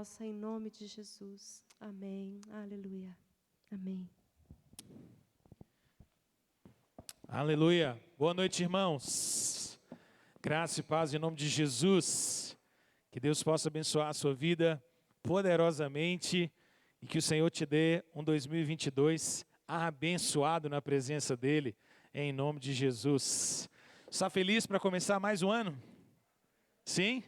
nossa, em nome de Jesus. Amém. Aleluia. Amém. Aleluia. Boa noite, irmãos. Graça e paz em nome de Jesus. Que Deus possa abençoar a sua vida poderosamente e que o Senhor te dê um 2022 abençoado na presença dEle, em nome de Jesus. Está feliz para começar mais um ano? Sim?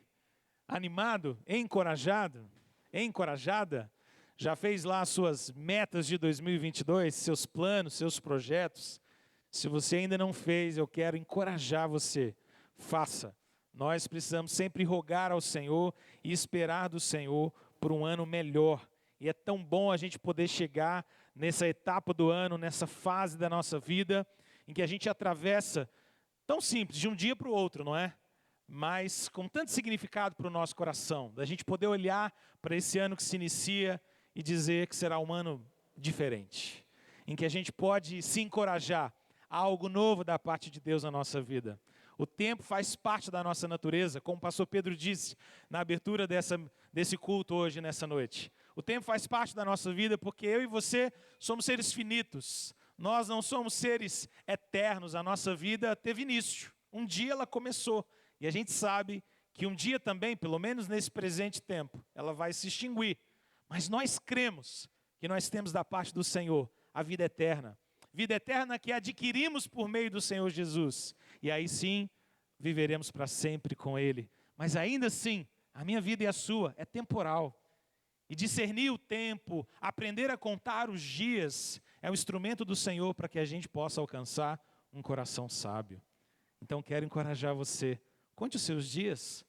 Animado? Encorajado? Encorajada? Já fez lá as suas metas de 2022, seus planos, seus projetos? Se você ainda não fez, eu quero encorajar você. Faça. Nós precisamos sempre rogar ao Senhor e esperar do Senhor por um ano melhor. E é tão bom a gente poder chegar nessa etapa do ano, nessa fase da nossa vida, em que a gente atravessa, tão simples, de um dia para o outro, não é? Mas com tanto significado para o nosso coração, da gente poder olhar para esse ano que se inicia e dizer que será um ano diferente, em que a gente pode se encorajar a algo novo da parte de Deus na nossa vida. O tempo faz parte da nossa natureza, como o pastor Pedro disse na abertura desse culto hoje, nessa noite. O tempo faz parte da nossa vida porque eu e você somos seres finitos. Nós não somos seres eternos, a nossa vida teve início. Um dia ela começou e a gente sabe que um dia também, pelo menos nesse presente tempo, ela vai se extinguir. Mas nós cremos que nós temos da parte do Senhor a vida eterna. Vida eterna que adquirimos por meio do Senhor Jesus. E aí sim, viveremos para sempre com Ele. Mas ainda assim, a minha vida e a sua é temporal. E discernir o tempo, aprender a contar os dias, é um instrumento do Senhor para que a gente possa alcançar um coração sábio. Então quero encorajar você, conte os seus dias.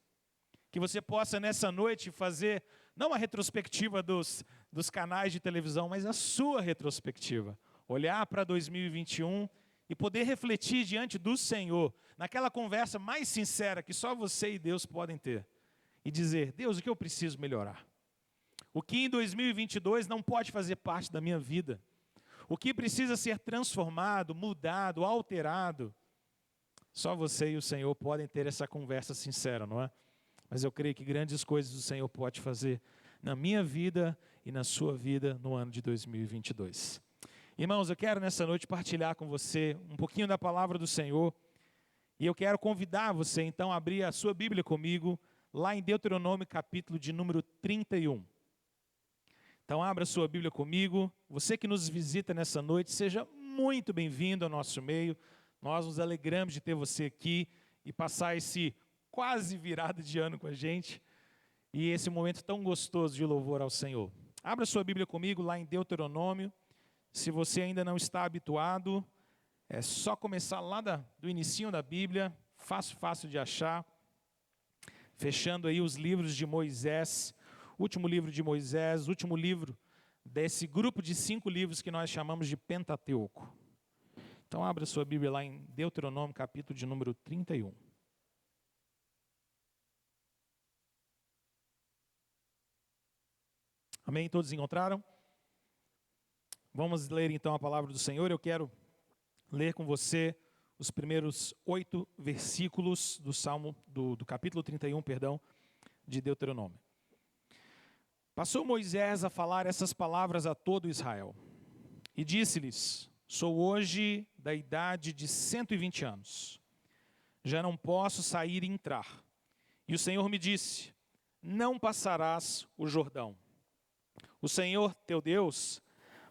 Que você possa nessa noite fazer, não a retrospectiva dos canais de televisão, mas a sua retrospectiva. Olhar para 2021 e poder refletir diante do Senhor, naquela conversa mais sincera que só você e Deus podem ter. E dizer, Deus, o que eu preciso melhorar? O que em 2022 não pode fazer parte da minha vida? O que precisa ser transformado, mudado, alterado? Só você e o Senhor podem ter essa conversa sincera, não é? Mas eu creio que grandes coisas o Senhor pode fazer na minha vida e na sua vida no ano de 2022. Irmãos, eu quero nessa noite partilhar com você um pouquinho da palavra do Senhor. E eu quero convidar você então a abrir a sua Bíblia comigo, lá em Deuteronômio capítulo de número 31. Então abra a sua Bíblia comigo. Você que nos visita nessa noite, seja muito bem-vindo ao nosso meio. Nós nos alegramos de ter você aqui e passar esse quase virada de ano com a gente. E esse momento tão gostoso de louvor ao Senhor. Abra sua Bíblia comigo lá em Deuteronômio. Se você ainda não está habituado, é só começar lá do inicinho da Bíblia, fácil de achar. Fechando aí os livros de Moisés, último livro de Moisés, último livro desse grupo de 5 livros que nós chamamos de Pentateuco. Então abra sua Bíblia lá em Deuteronômio, capítulo de número 31. Amém? Todos encontraram? Vamos ler então a palavra do Senhor. Eu quero ler com você os primeiros 8 versículos do capítulo 31, de Deuteronômio. Passou Moisés a falar essas palavras a todo Israel. E disse-lhes, sou hoje da idade de 120 anos. Já não posso sair e entrar. E o Senhor me disse, não passarás o Jordão. O Senhor teu Deus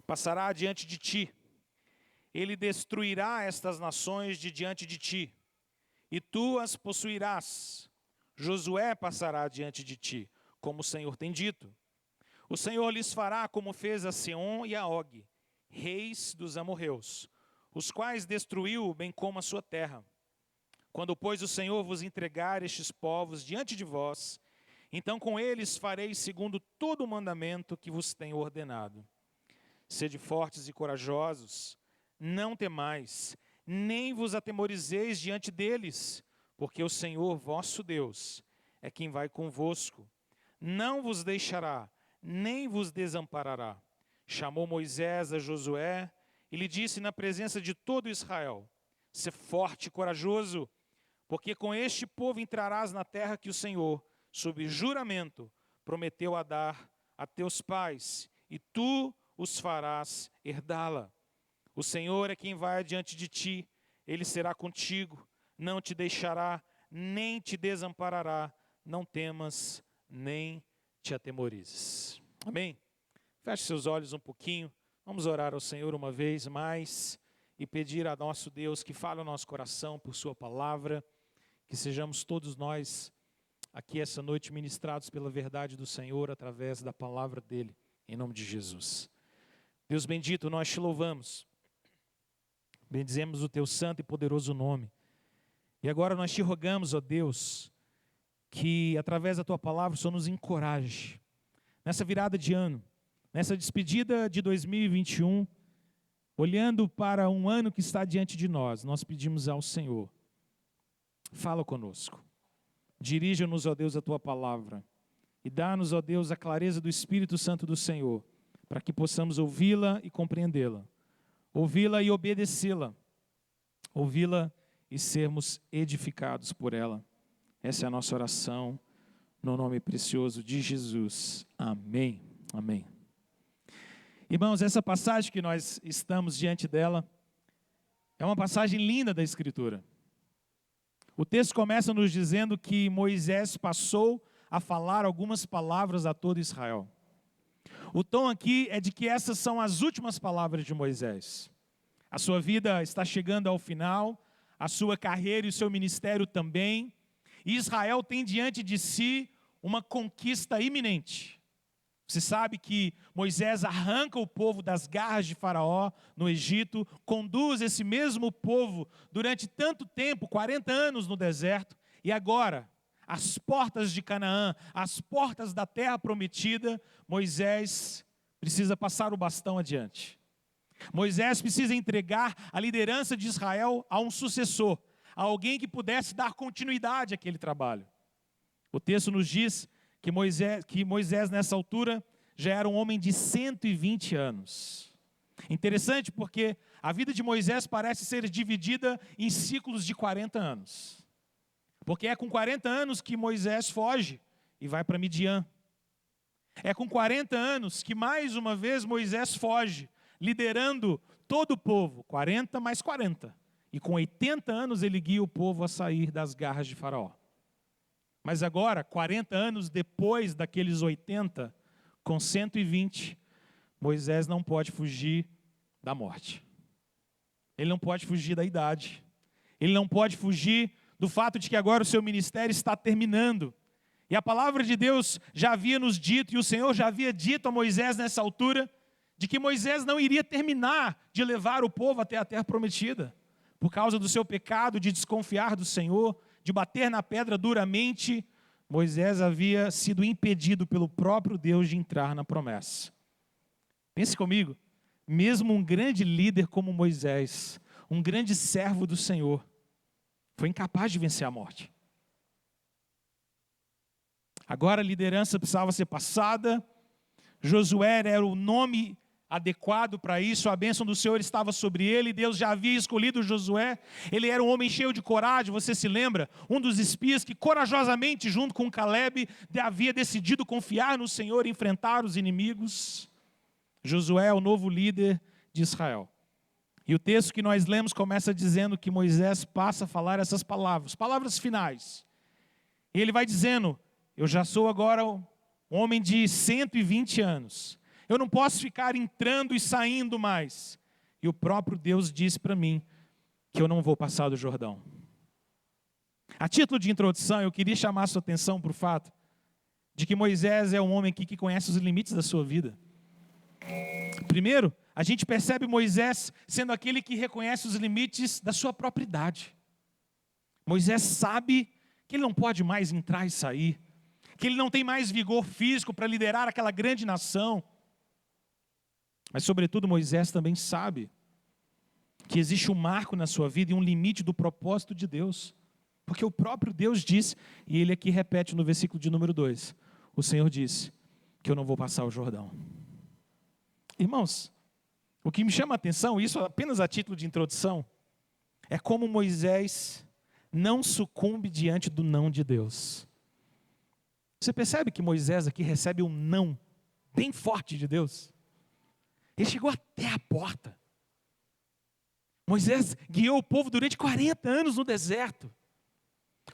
passará adiante de ti. Ele destruirá estas nações de diante de ti, e tu as possuirás. Josué passará adiante de ti, como o Senhor tem dito. O Senhor lhes fará como fez a Seom e a Og, reis dos amorreus, os quais destruiu, bem como a sua terra. Quando, pois, o Senhor vos entregar estes povos diante de vós, então com eles fareis segundo todo o mandamento que vos tenho ordenado. Sede fortes e corajosos, não temais, nem vos atemorizeis diante deles, porque o Senhor vosso Deus é quem vai convosco. Não vos deixará, nem vos desamparará. Chamou Moisés a Josué e lhe disse na presença de todo Israel, sê forte e corajoso, porque com este povo entrarás na terra que o Senhor, sob juramento, prometeu a dar a teus pais, e tu os farás herdá-la. O Senhor é quem vai adiante de ti, Ele será contigo, não te deixará, nem te desamparará. Não temas, nem te atemorizes. Amém? Feche seus olhos um pouquinho. Vamos orar ao Senhor uma vez mais e pedir a nosso Deus que fale ao nosso coração por sua palavra, que sejamos todos nós aqui essa noite ministrados pela verdade do Senhor através da palavra dele, em nome de Jesus. Deus bendito, nós te louvamos, bendizemos o teu santo e poderoso nome. E agora nós te rogamos, ó Deus, que através da tua palavra o Senhor nos encoraje nessa virada de ano, nessa despedida de 2021, olhando para um ano que está diante de nós. Nós pedimos ao Senhor, fala conosco, dirija-nos, ó Deus, a tua palavra e dá-nos, ó Deus, a clareza do Espírito Santo do Senhor, para que possamos ouvi-la e compreendê-la, ouvi-la e obedecê-la, ouvi-la e sermos edificados por ela. Essa é a nossa oração, no nome precioso de Jesus. Amém. Amém. Irmãos, essa passagem que nós estamos diante dela é uma passagem linda da Escritura. O texto começa nos dizendo que Moisés passou a falar algumas palavras a todo Israel. O tom aqui é de que essas são as últimas palavras de Moisés. A sua vida está chegando ao final, a sua carreira e o seu ministério também. E Israel tem diante de si uma conquista iminente. Você sabe que Moisés arranca o povo das garras de Faraó no Egito, conduz esse mesmo povo durante tanto tempo, 40 anos no deserto, e agora, às portas de Canaã, às portas da terra prometida, Moisés precisa passar o bastão adiante. Moisés precisa entregar a liderança de Israel a um sucessor, a alguém que pudesse dar continuidade àquele trabalho. O texto nos diz que Moisés nessa altura já era um homem de 120 anos. Interessante porque a vida de Moisés parece ser dividida em ciclos de 40 anos. Porque é com 40 anos que Moisés foge e vai para Midian. É com 40 anos que mais uma vez Moisés foge, liderando todo o povo, 40 mais 40. E com 80 anos ele guia o povo a sair das garras de Faraó. Mas agora, 40 anos depois daqueles 80, com 120, Moisés não pode fugir da morte. Ele não pode fugir da idade. Ele não pode fugir do fato de que agora o seu ministério está terminando. E a palavra de Deus já havia nos dito, e o Senhor já havia dito a Moisés nessa altura, de que Moisés não iria terminar de levar o povo até a terra prometida, por causa do seu pecado de desconfiar do Senhor, de bater na pedra duramente. Moisés havia sido impedido pelo próprio Deus de entrar na promessa. Pense comigo, mesmo um grande líder como Moisés, um grande servo do Senhor, foi incapaz de vencer a morte. Agora a liderança precisava ser passada. Josué era o nome adequado para isso, a bênção do Senhor estava sobre ele, Deus já havia escolhido Josué, ele era um homem cheio de coragem, você se lembra? Um dos espias que corajosamente, junto com Caleb, havia decidido confiar no Senhor e enfrentar os inimigos. Josué é o novo líder de Israel. E o texto que nós lemos começa dizendo que Moisés passa a falar essas palavras, palavras finais. E ele vai dizendo, eu já sou agora um homem de 120 anos, eu não posso ficar entrando e saindo mais. E o próprio Deus disse para mim que eu não vou passar do Jordão. A título de introdução, eu queria chamar a sua atenção para o fato de que Moisés é um homem aqui que conhece os limites da sua vida. Primeiro, a gente percebe Moisés sendo aquele que reconhece os limites da sua própria idade. Moisés sabe que ele não pode mais entrar e sair, que ele não tem mais vigor físico para liderar aquela grande nação. Mas, sobretudo, Moisés também sabe que existe um marco na sua vida e um limite do propósito de Deus. Porque o próprio Deus disse, e ele aqui repete no versículo de número 2, o Senhor disse que eu não vou passar o Jordão. Irmãos, o que me chama a atenção, isso apenas a título de introdução, é como Moisés não sucumbe diante do não de Deus. Você percebe que Moisés aqui recebe um não bem forte de Deus? Ele chegou até a porta. Moisés guiou o povo durante 40 anos no deserto.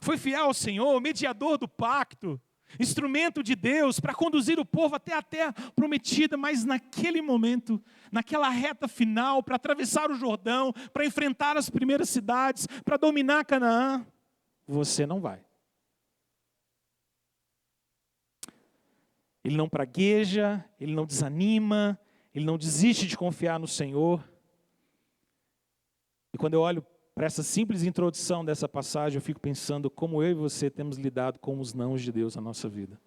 Foi fiel ao Senhor, mediador do pacto, instrumento de Deus para conduzir o povo até a terra prometida, mas naquele momento, naquela reta final, para atravessar o Jordão, para enfrentar as primeiras cidades, para dominar Canaã, você não vai. Ele não pragueja, ele não desanima, ele não desiste de confiar no Senhor. E quando eu olho para essa simples introdução dessa passagem, eu fico pensando como eu e você temos lidado com os nãos de Deus na nossa vida.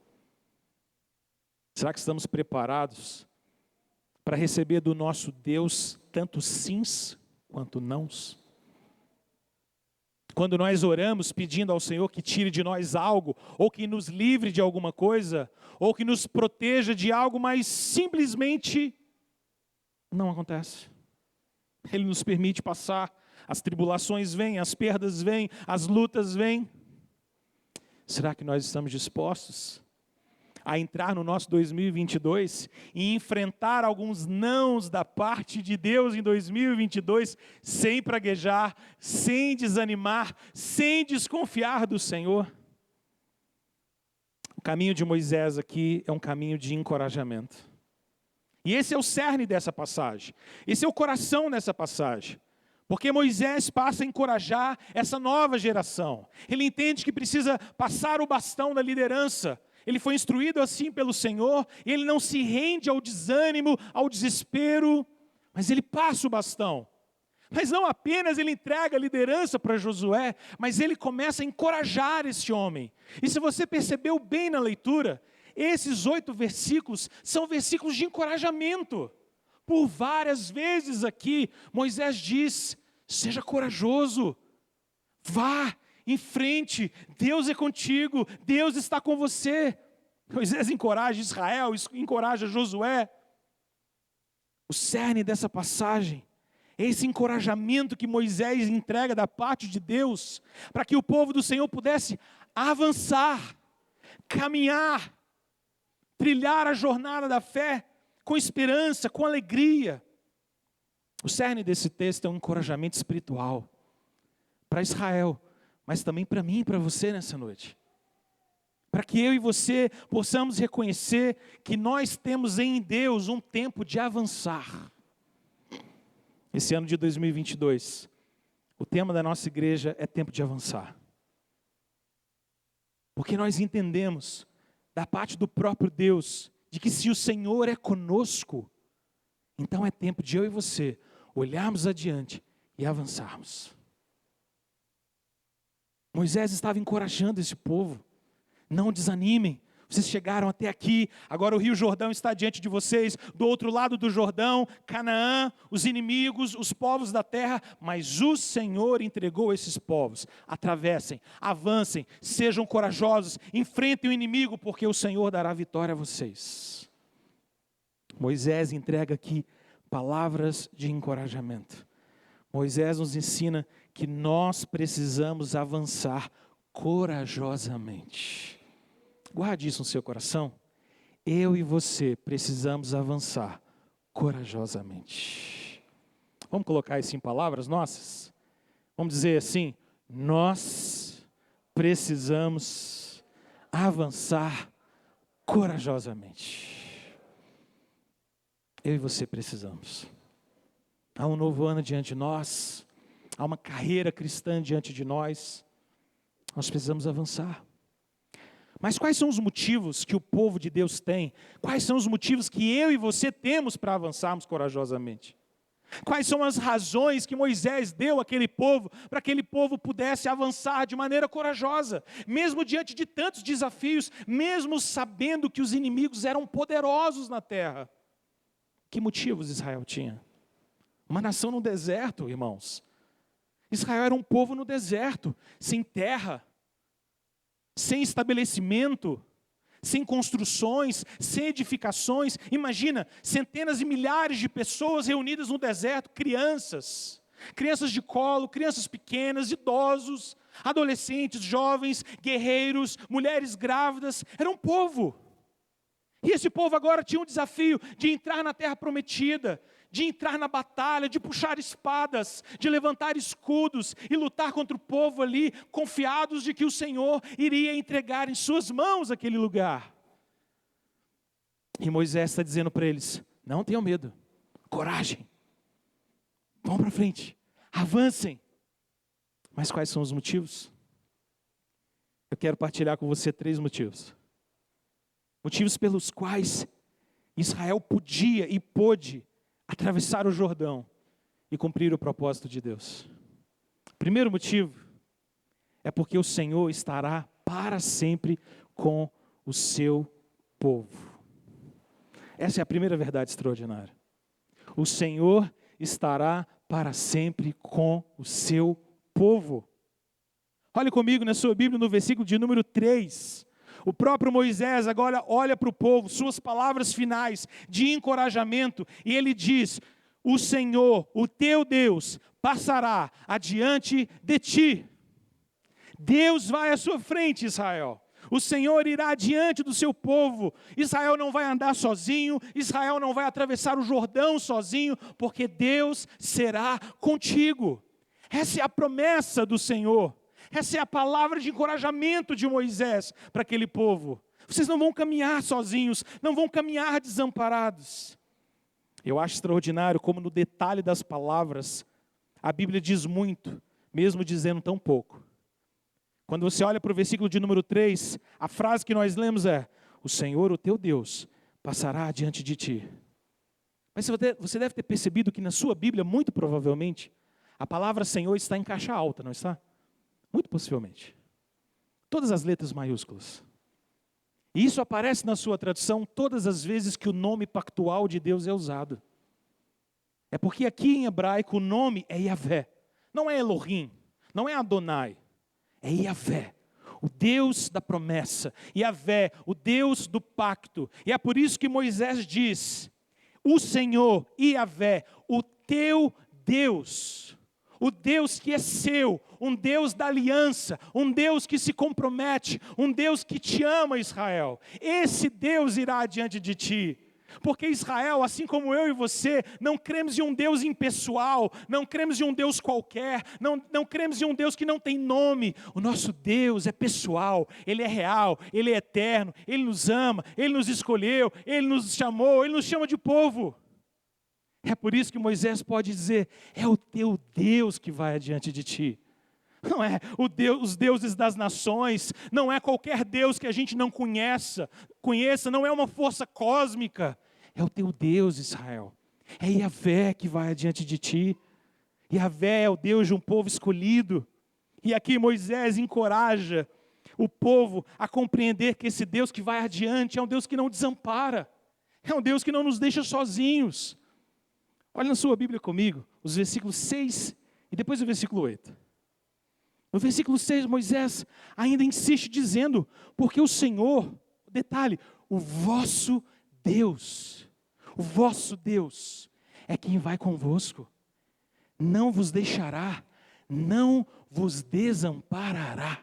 Será que estamos preparados para receber do nosso Deus tanto sims quanto nãos? Quando nós oramos pedindo ao Senhor que tire de nós algo, ou que nos livre de alguma coisa, ou que nos proteja de algo, mas simplesmente não acontece. Ele nos permite passar, as tribulações vêm, as perdas vêm, as lutas vêm. Será que nós estamos dispostos a entrar no nosso 2022 e enfrentar alguns nãos da parte de Deus em 2022 sem praguejar, sem desanimar, sem desconfiar do Senhor? O caminho de Moisés aqui é um caminho de encorajamento. E esse é o cerne dessa passagem. Esse é o coração dessa passagem. Porque Moisés passa a encorajar essa nova geração. Ele entende que precisa passar o bastão da liderança. Ele foi instruído assim pelo Senhor, e ele não se rende ao desânimo, ao desespero, mas ele passa o bastão. Mas não apenas ele entrega a liderança para Josué, mas ele começa a encorajar esse homem. E se você percebeu bem na leitura, esses 8 versículos são versículos de encorajamento. Por várias vezes aqui, Moisés diz: seja corajoso, vá em frente, Deus é contigo, Deus está com você. Moisés encoraja Israel, encoraja Josué. O cerne dessa passagem é esse encorajamento que Moisés entrega da parte de Deus, para que o povo do Senhor pudesse avançar, caminhar, trilhar a jornada da fé, com esperança, com alegria. O cerne desse texto é um encorajamento espiritual para Israel, mas também para mim e para você nessa noite. Para que eu e você possamos reconhecer que nós temos em Deus um tempo de avançar. Esse ano de 2022, o tema da nossa igreja é tempo de avançar. Porque nós entendemos, da parte do próprio Deus, de que se o Senhor é conosco, então é tempo de eu e você olharmos adiante e avançarmos. Moisés estava encorajando esse povo: não desanimem, vocês chegaram até aqui, agora o Rio Jordão está diante de vocês, do outro lado do Jordão, Canaã, os inimigos, os povos da terra, mas o Senhor entregou esses povos. Atravessem, avancem, sejam corajosos, enfrentem o inimigo, porque o Senhor dará vitória a vocês. Moisés entrega aqui palavras de encorajamento. Moisés nos ensina que nós precisamos avançar corajosamente. Guarde isso no seu coração. Eu e você precisamos avançar corajosamente. Vamos colocar isso em palavras nossas? Vamos dizer assim: nós precisamos avançar corajosamente. Eu e você precisamos. Há um novo ano diante de nós, há uma carreira cristã diante de nós. Nós precisamos avançar. Mas quais são os motivos que o povo de Deus tem? Quais são os motivos que eu e você temos para avançarmos corajosamente? Quais são as razões que Moisés deu àquele povo, para que aquele povo pudesse avançar de maneira corajosa, mesmo diante de tantos desafios, mesmo sabendo que os inimigos eram poderosos na terra? Que motivos Israel tinha? Uma nação no deserto, irmãos. Israel era um povo no deserto, sem terra, sem estabelecimento, sem construções, sem edificações. Imagina, centenas e milhares de pessoas reunidas no deserto, crianças de colo, crianças pequenas, idosos, Adolescentes, jovens, guerreiros, mulheres grávidas, era um povo. E esse povo agora tinha um desafio de entrar na terra prometida, de entrar na batalha, de puxar espadas, de levantar escudos e lutar contra o povo ali, confiados de que o Senhor iria entregar em suas mãos aquele lugar. E Moisés está dizendo para eles: não tenham medo, coragem, vão para frente, avancem. Mas quais são os motivos? Eu quero partilhar com você 3 motivos. Motivos pelos quais Israel podia e pôde atravessar o Jordão e cumprir o propósito de Deus. Primeiro motivo é porque o Senhor estará para sempre com o seu povo. Essa é a primeira verdade extraordinária. O Senhor estará para sempre com o seu povo. Olhe comigo na sua Bíblia no versículo de número 3. O próprio Moisés agora olha para o povo, suas palavras finais de encorajamento, e ele diz: o Senhor, o teu Deus, passará adiante de ti. Deus vai à sua frente, Israel. O Senhor irá adiante do seu povo. Israel não vai andar sozinho, Israel não vai atravessar o Jordão sozinho, porque Deus será contigo. Essa é a promessa do Senhor. Essa é a palavra de encorajamento de Moisés para aquele povo. Vocês não vão caminhar sozinhos, não vão caminhar desamparados. Eu acho extraordinário como no detalhe das palavras, a Bíblia diz muito, mesmo dizendo tão pouco. Quando você olha para o versículo de número 3, a frase que nós lemos é: o Senhor, o teu Deus, passará adiante de ti. Mas você deve ter percebido que na sua Bíblia, muito provavelmente, a palavra Senhor está em caixa alta, não está? Muito possivelmente. Todas as letras maiúsculas. E isso aparece na sua tradução todas as vezes que o nome pactual de Deus é usado. É porque aqui em hebraico o nome é Yahvé. Não é Elohim, não é Adonai. É Yahvé, o Deus da promessa. Yahvé, o Deus do pacto. E é por isso que Moisés diz: o Senhor, Yahvé, o teu Deus. O Deus que é seu, um Deus da aliança, um Deus que se compromete, um Deus que te ama, Israel. Esse Deus irá adiante de ti. Porque Israel, assim como eu e você, não cremos em um Deus impessoal, não cremos em um Deus qualquer, não cremos em um Deus que não tem nome. O nosso Deus é pessoal, Ele é real, Ele é eterno, Ele nos ama, Ele nos escolheu, Ele nos chamou, Ele nos chama de povo. É por isso que Moisés pode dizer: é o teu Deus que vai adiante de ti. Não é os deuses das nações, não é qualquer Deus que a gente não conheça, não é uma força cósmica. É o teu Deus, Israel. É Yahvé que vai adiante de ti. Yahvé é o Deus de um povo escolhido. E aqui Moisés encoraja o povo a compreender que esse Deus que vai adiante é um Deus que não desampara. É um Deus que não nos deixa sozinhos. Olha na sua Bíblia comigo, os versículos 6 e depois o versículo 8. No versículo 6, Moisés ainda insiste dizendo: porque o Senhor, detalhe, o vosso Deus é quem vai convosco, não vos deixará, não vos desamparará.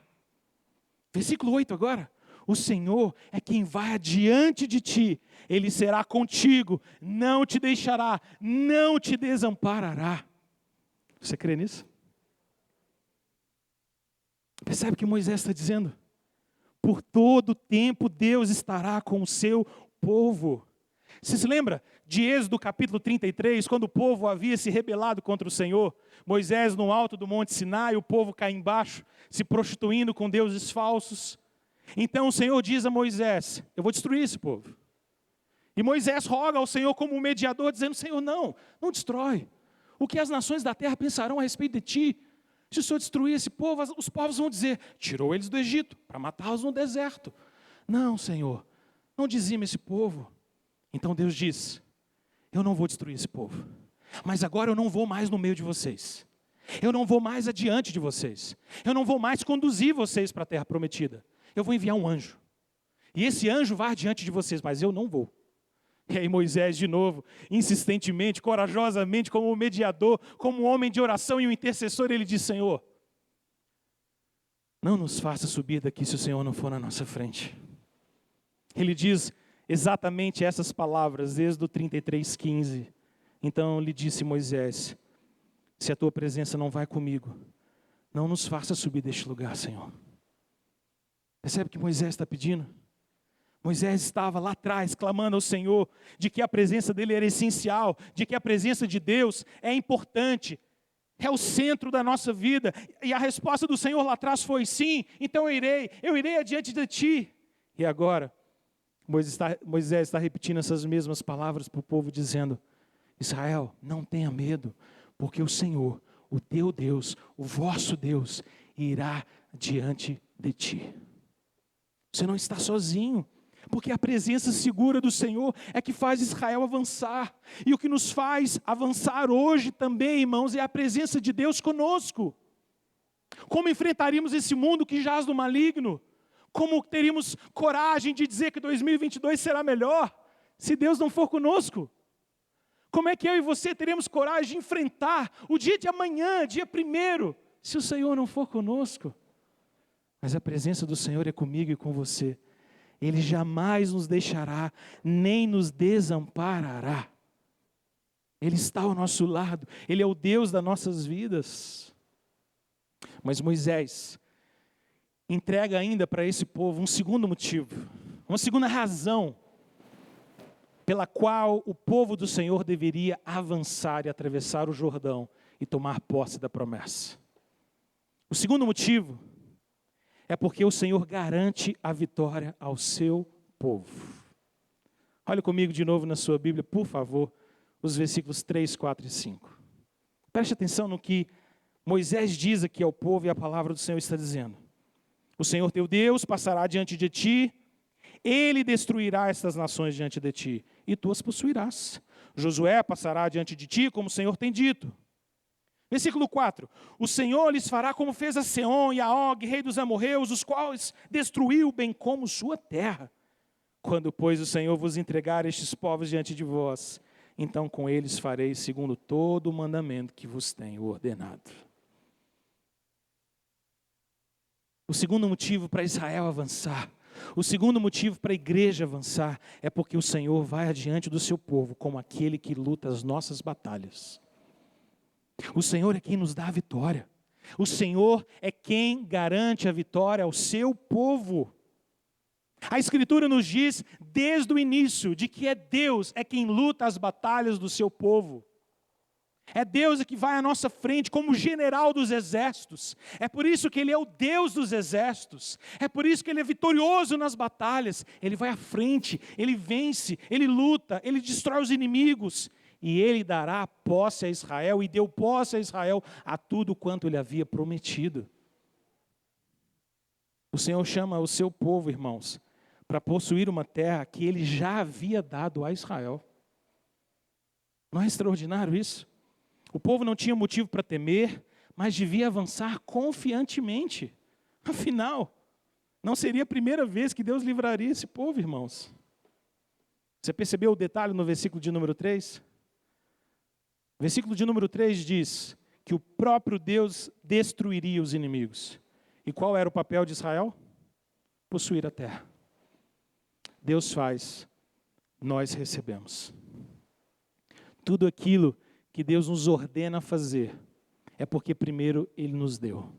Versículo 8 agora: o Senhor é quem vai adiante de ti, Ele será contigo, não te deixará, não te desamparará. Você crê nisso? Percebe o que Moisés está dizendo? Por todo o tempo Deus estará com o seu povo. Você se lembra de Êxodo capítulo 33, quando o povo havia se rebelado contra o Senhor? Moisés no alto do monte Sinai, o povo cá embaixo, se prostituindo com deuses falsos. Então o Senhor diz a Moisés: eu vou destruir esse povo. E Moisés roga ao Senhor como um mediador, dizendo: Senhor, não destrói. O que as nações da terra pensarão a respeito de ti? Se o Senhor destruir esse povo, os povos vão dizer: tirou eles do Egito para matá-los no deserto. Não, Senhor, não dizime esse povo. Então Deus diz: eu não vou destruir esse povo, mas agora eu não vou mais no meio de vocês. Eu não vou mais adiante de vocês. Eu não vou mais conduzir vocês para a terra prometida. Eu vou enviar um anjo. E esse anjo vai adiante de vocês, mas eu não vou. E aí Moisés, de novo, insistentemente, corajosamente, como um mediador, como um homem de oração e um intercessor, ele diz: Senhor, não nos faça subir daqui se o Senhor não for na nossa frente. Ele diz exatamente essas palavras, Êxodo 33:15. Então lhe disse Moisés: se a tua presença não vai comigo, não nos faça subir deste lugar, Senhor. Percebe o que Moisés está pedindo? Moisés estava lá atrás clamando ao Senhor de que a presença dele era essencial, de que a presença de Deus é importante, é o centro da nossa vida. E a resposta do Senhor lá atrás foi sim, então eu irei adiante de ti. E agora, Moisés está repetindo essas mesmas palavras para o povo, dizendo: Israel, não tenha medo, porque o Senhor, o teu Deus, o vosso Deus, irá diante de ti. Você não está sozinho, porque a presença segura do Senhor é que faz Israel avançar. E o que nos faz avançar hoje também, irmãos, é a presença de Deus conosco. Como enfrentaríamos esse mundo que jaz do maligno? Como teríamos coragem de dizer que 2022 será melhor, se Deus não for conosco? Como é que eu e você teremos coragem de enfrentar o dia de amanhã, dia 1º, se o Senhor não for conosco? Mas a presença do Senhor é comigo e com você. Ele jamais nos deixará, nem nos desamparará. Ele está ao nosso lado, Ele é o Deus das nossas vidas. Mas Moisés entrega ainda para esse povo um segundo motivo, uma segunda razão, pela qual o povo do Senhor deveria avançar e atravessar o Jordão e tomar posse da promessa. O segundo motivo é porque o Senhor garante a vitória ao seu povo. Olha comigo de novo na sua Bíblia, por favor, os versículos 3, 4 e 5. Preste atenção no que Moisés diz aqui ao povo e a palavra do Senhor está dizendo. O Senhor teu Deus passará diante de ti, Ele destruirá estas nações diante de ti, e tu as possuirás. Josué passará diante de ti, como o Senhor tem dito. Versículo 4. O Senhor lhes fará como fez a Seom e a Og, rei dos amorreus, os quais destruiu, bem como sua terra. Quando, pois, o Senhor vos entregar estes povos diante de vós, então com eles fareis segundo todo o mandamento que vos tenho ordenado. O segundo motivo para Israel avançar, o segundo motivo para a igreja avançar, é porque o Senhor vai adiante do seu povo como aquele que luta as nossas batalhas. O Senhor é quem nos dá a vitória. O Senhor é quem garante a vitória ao seu povo. A Escritura nos diz desde o início de que Deus é quem luta as batalhas do seu povo. É Deus que vai à nossa frente como general dos exércitos. É por isso que Ele é o Deus dos exércitos. É por isso que Ele é vitorioso nas batalhas. Ele vai à frente, Ele vence, Ele luta, Ele destrói os inimigos. E Ele dará posse a Israel, e deu posse a Israel a tudo quanto Ele havia prometido. O Senhor chama o seu povo, irmãos, para possuir uma terra que Ele já havia dado a Israel. Não é extraordinário isso? O povo não tinha motivo para temer, mas devia avançar confiantemente. Afinal, não seria a primeira vez que Deus livraria esse povo, irmãos. Você percebeu o detalhe no versículo de número 3? O versículo de número 3 diz que o próprio Deus destruiria os inimigos. E qual era o papel de Israel? Possuir a terra. Deus faz, nós recebemos. Tudo aquilo que Deus nos ordena fazer, é porque primeiro Ele nos deu.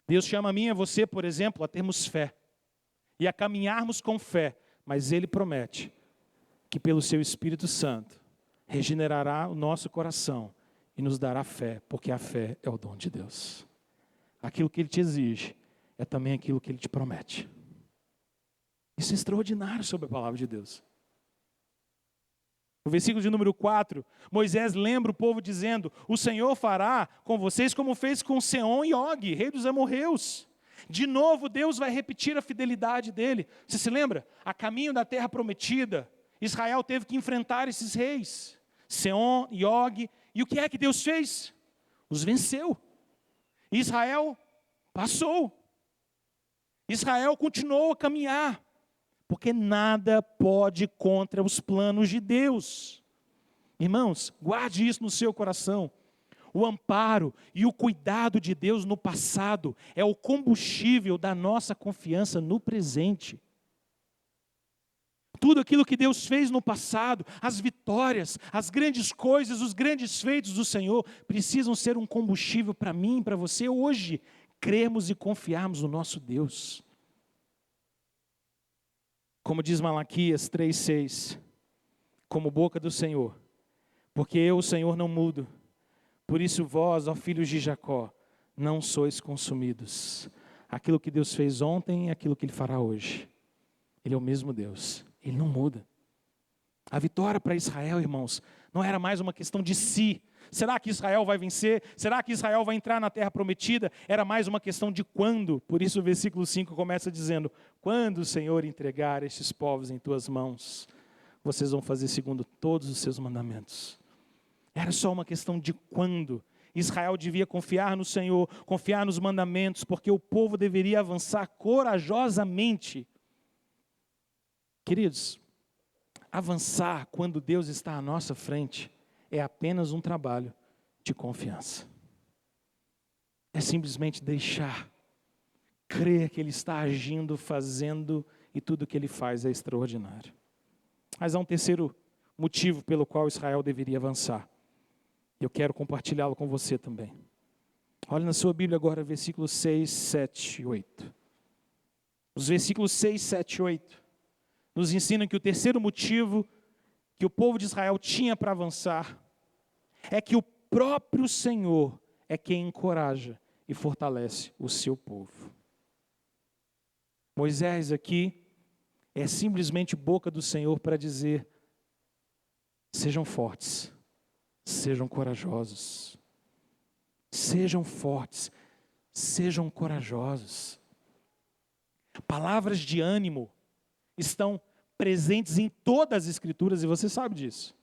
Deus chama a mim e a você, por exemplo, a termos fé, e a caminharmos com fé, mas Ele promete que pelo Seu Espírito Santo, regenerará o nosso coração e nos dará fé, porque a fé é o dom de Deus. Aquilo que Ele te exige, é também aquilo que Ele te promete. Isso é extraordinário sobre a palavra de Deus. No versículo de número 4, Moisés lembra o povo dizendo: o Senhor fará com vocês como fez com Seom e Og, rei dos amorreus. De novo, Deus vai repetir a fidelidade dele. Você se lembra? A caminho da terra prometida, Israel teve que enfrentar esses reis, Seom e Og. E o que é que Deus fez? Os venceu. Israel passou. Israel continuou a caminhar. Porque nada pode contra os planos de Deus. Irmãos, guarde isso no seu coração. o amparo e o cuidado de Deus no passado é o combustível da nossa confiança no presente. Tudo aquilo que Deus fez no passado, as vitórias, as grandes coisas, os grandes feitos do Senhor, precisam ser um combustível para mim e para você hoje, crermos e confiarmos no nosso Deus. Como diz Malaquias 3,6, como boca do Senhor, porque eu, o Senhor, não mudo, por isso vós, ó filhos de Jacó, não sois consumidos. Aquilo que Deus fez ontem é aquilo que Ele fará hoje. Ele é o mesmo Deus. Ele não muda. A vitória para Israel, irmãos, não era mais uma questão de si. Será que Israel vai vencer? Será que Israel vai entrar na terra prometida? Era mais uma questão de quando. Por isso o versículo 5 começa dizendo: quando o Senhor entregar estes povos em tuas mãos, vocês vão fazer segundo todos os seus mandamentos. Era só uma questão de quando. Israel devia confiar no Senhor, confiar nos mandamentos, porque o povo deveria avançar corajosamente. Queridos, avançar quando Deus está à nossa frente é apenas um trabalho de confiança. É simplesmente deixar, crer que Ele está agindo, fazendo, e tudo que Ele faz é extraordinário. Mas há um terceiro motivo pelo qual Israel deveria avançar. Eu quero compartilhá-lo com você também. Olha na sua Bíblia agora, versículos 6, 7 e 8. Os versículos 6, 7 e 8 nos ensinam que o terceiro motivo que o povo de Israel tinha para avançar é que o próprio Senhor é quem encoraja e fortalece o seu povo. Moisés aqui é simplesmente boca do Senhor para dizer: sejam fortes, sejam corajosos. Sejam fortes, sejam corajosos. Palavras de ânimo estão presentes em todas as Escrituras, e você sabe disso.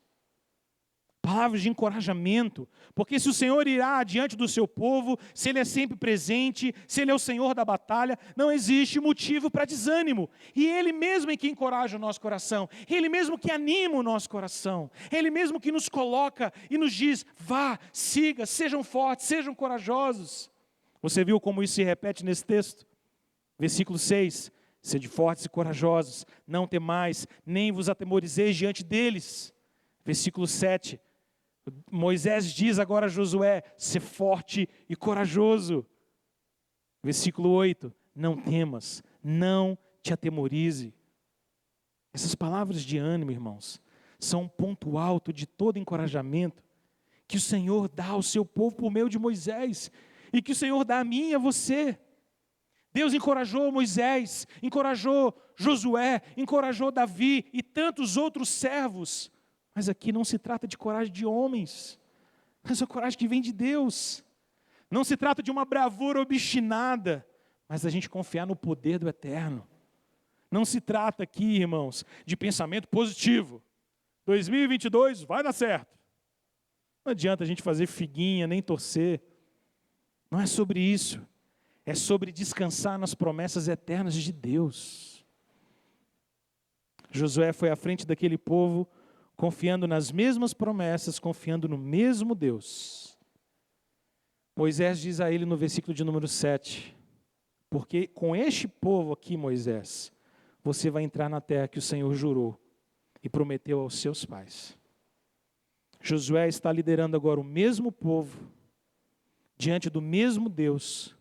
Palavras de encorajamento, porque se o Senhor irá adiante do seu povo, se Ele é sempre presente, se Ele é o Senhor da batalha, não existe motivo para desânimo. E Ele mesmo é que encoraja o nosso coração, Ele mesmo que anima o nosso coração, Ele mesmo que nos coloca e nos diz: vá, siga, sejam fortes, sejam corajosos. Você viu como isso se repete nesse texto? Versículo 6, sede fortes e corajosos, não temais, nem vos atemorizeis diante deles. Versículo 7, Moisés diz agora a Josué: sê forte e corajoso. Versículo 8, não temas, não te atemorize. Essas palavras de ânimo, irmãos, são um ponto alto de todo encorajamento que o Senhor dá ao seu povo por meio de Moisés, e que o Senhor dá a mim e a você. Deus encorajou Moisés, encorajou Josué, encorajou Davi e tantos outros servos. Mas aqui não se trata de coragem de homens, mas é a coragem que vem de Deus. Não se trata de uma bravura obstinada, mas a gente confiar no poder do Eterno. Não se trata aqui, irmãos, de pensamento positivo. 2022 vai dar certo. Não adianta a gente fazer figuinha, nem torcer. Não é sobre isso. É sobre descansar nas promessas eternas de Deus. Josué foi à frente daquele povo, confiando nas mesmas promessas, confiando no mesmo Deus. Moisés diz a ele no versículo de número 7, porque com este povo aqui, Moisés, você vai entrar na terra que o Senhor jurou e prometeu aos seus pais. Josué está liderando agora o mesmo povo, diante do mesmo Deus,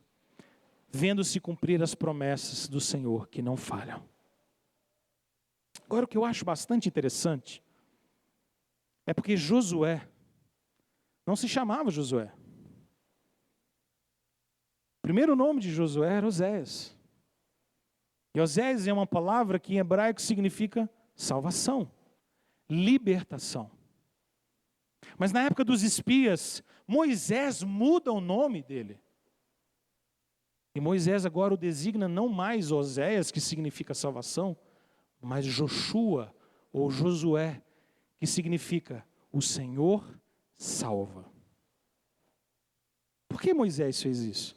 vendo-se cumprir as promessas do Senhor que não falham. Agora, o que eu acho bastante interessante é porque Josué não se chamava Josué. O primeiro nome de Josué era Oséias. E Oséias é uma palavra que em hebraico significa salvação, libertação. Mas na época dos espias, Moisés muda o nome dele. E Moisés agora o designa não mais Oséias, que significa salvação, mas Joshua, ou Josué, que significa o Senhor salva. Por que Moisés fez isso?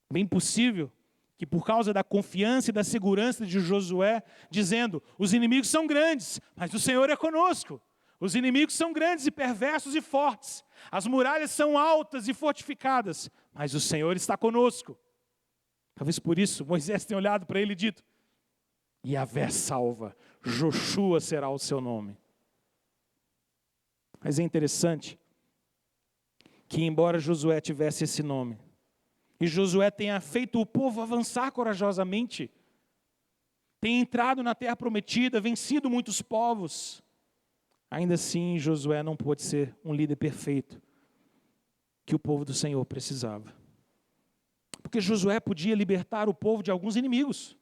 Bem possível que por causa da confiança e da segurança de Josué, dizendo: os inimigos são grandes, mas o Senhor é conosco. Os inimigos são grandes e perversos e fortes. As muralhas são altas e fortificadas, mas o Senhor está conosco. Talvez por isso Moisés tenha olhado para ele e dito: Yahvé salva, Joshua será o seu nome. Mas é interessante que, embora Josué tivesse esse nome, e Josué tenha feito o povo avançar corajosamente, tenha entrado na terra prometida, vencido muitos povos, ainda assim Josué não pôde ser um líder perfeito que o povo do Senhor precisava. Porque Josué podia libertar o povo de alguns inimigos.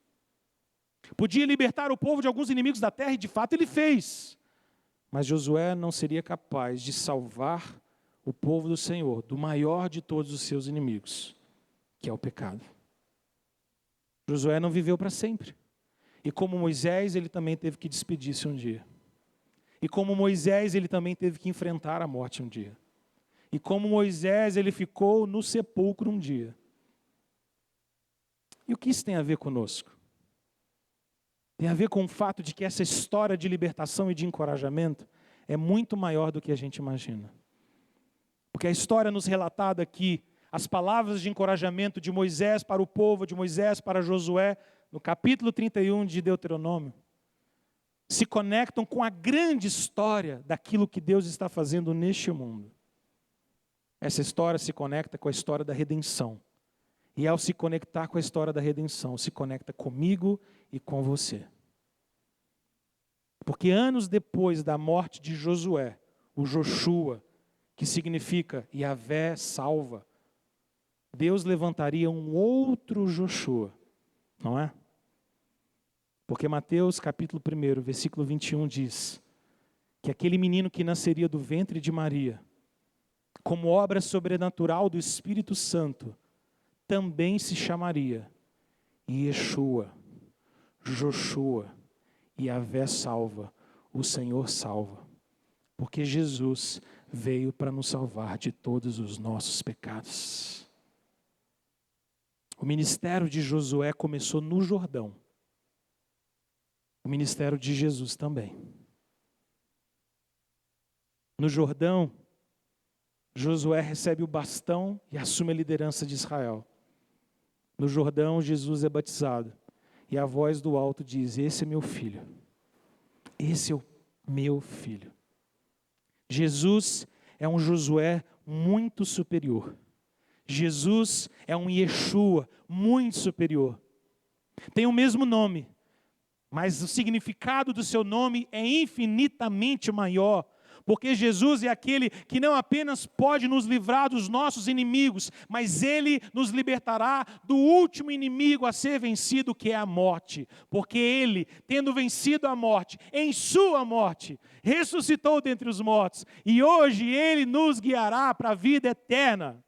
Podia libertar o povo de alguns inimigos da terra, e de fato ele fez. Mas Josué não seria capaz de salvar o povo do Senhor do maior de todos os seus inimigos, que é o pecado. Josué não viveu para sempre. E como Moisés, ele também teve que despedir-se um dia. E como Moisés, ele também teve que enfrentar a morte um dia. E como Moisés, ele ficou no sepulcro um dia. E o que isso tem a ver conosco? Tem a ver com o fato de que essa história de libertação e de encorajamento é muito maior do que a gente imagina. Porque a história nos relatada aqui, as palavras de encorajamento de Moisés para o povo, de Moisés para Josué, no capítulo 31 de Deuteronômio, se conectam com a grande história daquilo que Deus está fazendo neste mundo. Essa história se conecta com a história da redenção. E ao se conectar com a história da redenção, se conecta comigo e com você. Porque anos depois da morte de Josué, o Joshua, que significa Yahvé salva, Deus levantaria um outro Joshua, não é? Porque Mateus capítulo 1, versículo 21 diz que aquele menino que nasceria do ventre de Maria, como obra sobrenatural do Espírito Santo, também se chamaria Yeshua, Joshua, Yahvé salva, o Senhor salva. Porque Jesus veio para nos salvar de todos os nossos pecados. O ministério de Josué começou no Jordão. O ministério de Jesus também. No Jordão, Josué recebe o bastão e assume a liderança de Israel. No Jordão, Jesus é batizado. E a voz do alto diz: esse é meu filho. Esse é o meu filho. Jesus é um Josué muito superior. Jesus é um Yeshua muito superior. Tem o mesmo nome, mas o significado do seu nome é infinitamente maior. Porque Jesus é aquele que não apenas pode nos livrar dos nossos inimigos, mas Ele nos libertará do último inimigo a ser vencido, que é a morte. Porque Ele, tendo vencido a morte, em sua morte, ressuscitou dentre os mortos. E hoje Ele nos guiará para a vida eterna.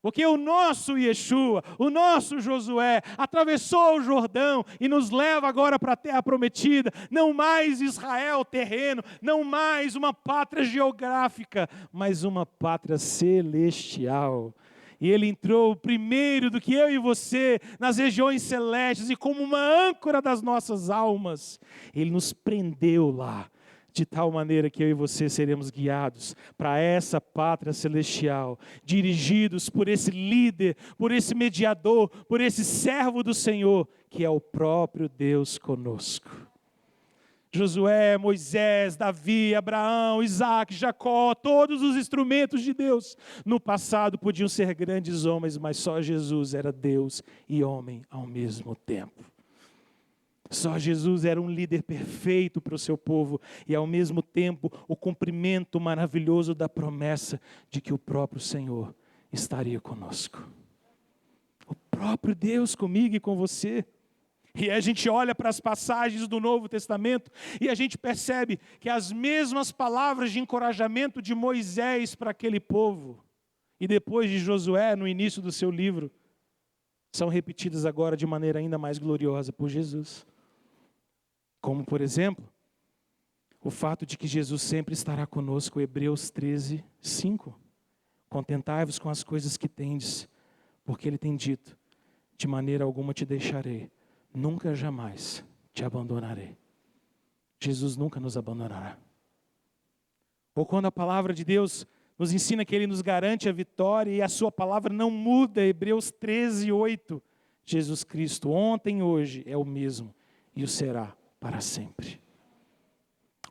Porque o nosso Yeshua, o nosso Josué, atravessou o Jordão e nos leva agora para a terra prometida. Não mais Israel terreno, não mais uma pátria geográfica, mas uma pátria celestial. E Ele entrou primeiro do que eu e você nas regiões celestes, e como uma âncora das nossas almas, Ele nos prendeu lá. De tal maneira que eu e você seremos guiados para essa pátria celestial, dirigidos por esse líder, por esse mediador, por esse servo do Senhor, que é o próprio Deus conosco. Josué, Moisés, Davi, Abraão, Isaac, Jacó, todos os instrumentos de Deus no passado podiam ser grandes homens, mas só Jesus era Deus e homem ao mesmo tempo. Só Jesus era um líder perfeito para o seu povo e, ao mesmo tempo, o cumprimento maravilhoso da promessa de que o próprio Senhor estaria conosco. O próprio Deus comigo e com você. E a gente olha para as passagens do Novo Testamento e a gente percebe que as mesmas palavras de encorajamento de Moisés para aquele povo e depois de Josué no início do seu livro são repetidas agora de maneira ainda mais gloriosa por Jesus. Como, por exemplo, o fato de que Jesus sempre estará conosco, Hebreus 13, 5. Contentai-vos com as coisas que tendes, porque Ele tem dito: de maneira alguma te deixarei, nunca jamais te abandonarei. Jesus nunca nos abandonará. Ou quando a palavra de Deus nos ensina que Ele nos garante a vitória e a sua palavra não muda, Hebreus 13:8. Jesus Cristo ontem e hoje é o mesmo e o será para sempre.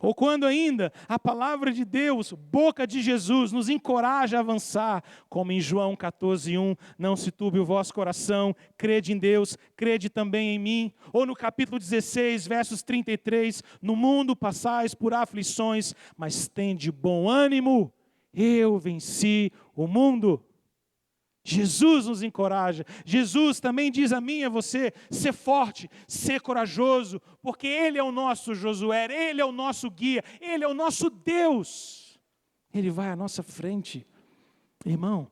Ou quando ainda a palavra de Deus, boca de Jesus, nos encoraja a avançar, como em João 14:1, não se turbe o vosso coração, crede em Deus, crede também em mim. Ou no capítulo 16, versos 33, no mundo passais por aflições, mas tende bom ânimo, eu venci o mundo. Jesus nos encoraja, Jesus também diz a mim e a você, ser forte, ser corajoso, porque Ele é o nosso Josué, Ele é o nosso guia, Ele é o nosso Deus, Ele vai à nossa frente. Irmão,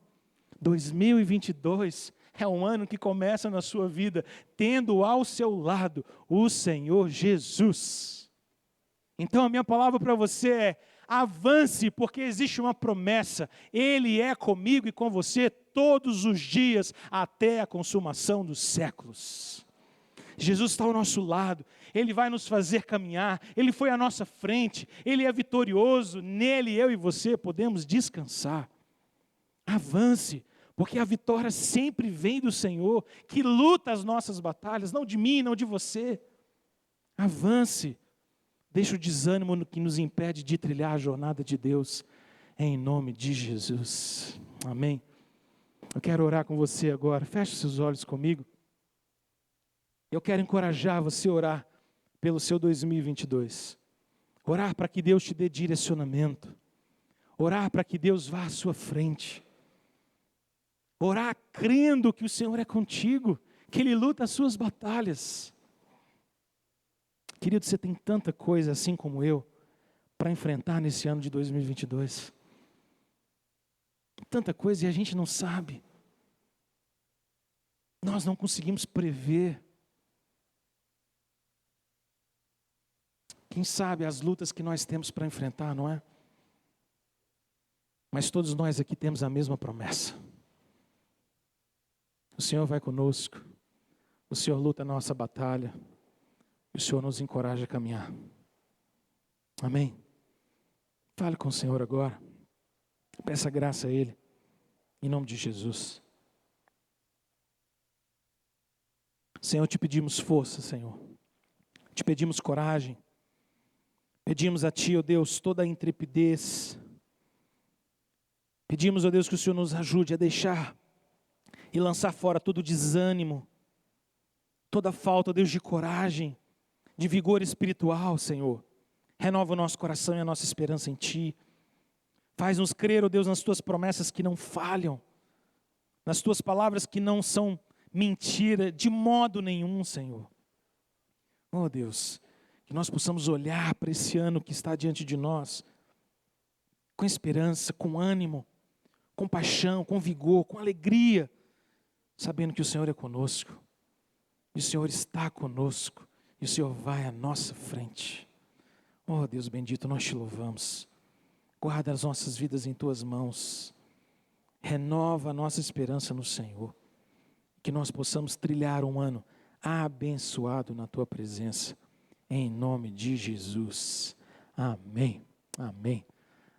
2022 é um ano que começa na sua vida, tendo ao seu lado o Senhor Jesus. Então a minha palavra para você é, avance, porque existe uma promessa, Ele é comigo e com você todos os dias, até a consumação dos séculos. Jesus está ao nosso lado, Ele vai nos fazer caminhar, Ele foi à nossa frente, Ele é vitorioso, nele eu e você podemos descansar. Avance, porque a vitória sempre vem do Senhor, que luta as nossas batalhas, não de mim, não de você. Avance. Deixa o desânimo que nos impede de trilhar a jornada de Deus, em nome de Jesus. Amém. Eu quero orar com você agora. Feche seus olhos comigo. Eu quero encorajar você a orar pelo seu 2022. Orar para que Deus te dê direcionamento. Orar para que Deus vá à sua frente. Orar crendo que o Senhor é contigo, que Ele luta as suas batalhas. Querido, você tem tanta coisa, assim como eu, para enfrentar nesse ano de 2022. Tanta coisa e a gente não sabe. Nós não conseguimos prever. Quem sabe as lutas que nós temos para enfrentar, não é? Mas todos nós aqui temos a mesma promessa. O Senhor vai conosco. O Senhor luta a nossa batalha. O Senhor nos encoraja a caminhar. Amém? Fale com o Senhor agora. Peça graça a Ele. Em nome de Jesus. Senhor, te pedimos força, Senhor. Te pedimos coragem. Pedimos a Ti, ó Deus, toda a intrepidez. Pedimos, ó Deus, que o Senhor nos ajude a deixar e lançar fora todo o desânimo, toda a falta, ó Deus, de coragem, de vigor espiritual, Senhor. Renova o nosso coração e a nossa esperança em Ti. Faz-nos crer, ó Deus, nas Tuas promessas que não falham, nas Tuas palavras que não são mentira de modo nenhum, Senhor. Oh Deus, que nós possamos olhar para esse ano que está diante de nós, com esperança, com ânimo, com paixão, com vigor, com alegria, sabendo que o Senhor é conosco, e o Senhor está conosco, e o Senhor vai à nossa frente. Oh Deus bendito, nós te louvamos. Guarda as nossas vidas em Tuas mãos. Renova a nossa esperança no Senhor. Que nós possamos trilhar um ano abençoado na Tua presença. Em nome de Jesus. Amém. Amém.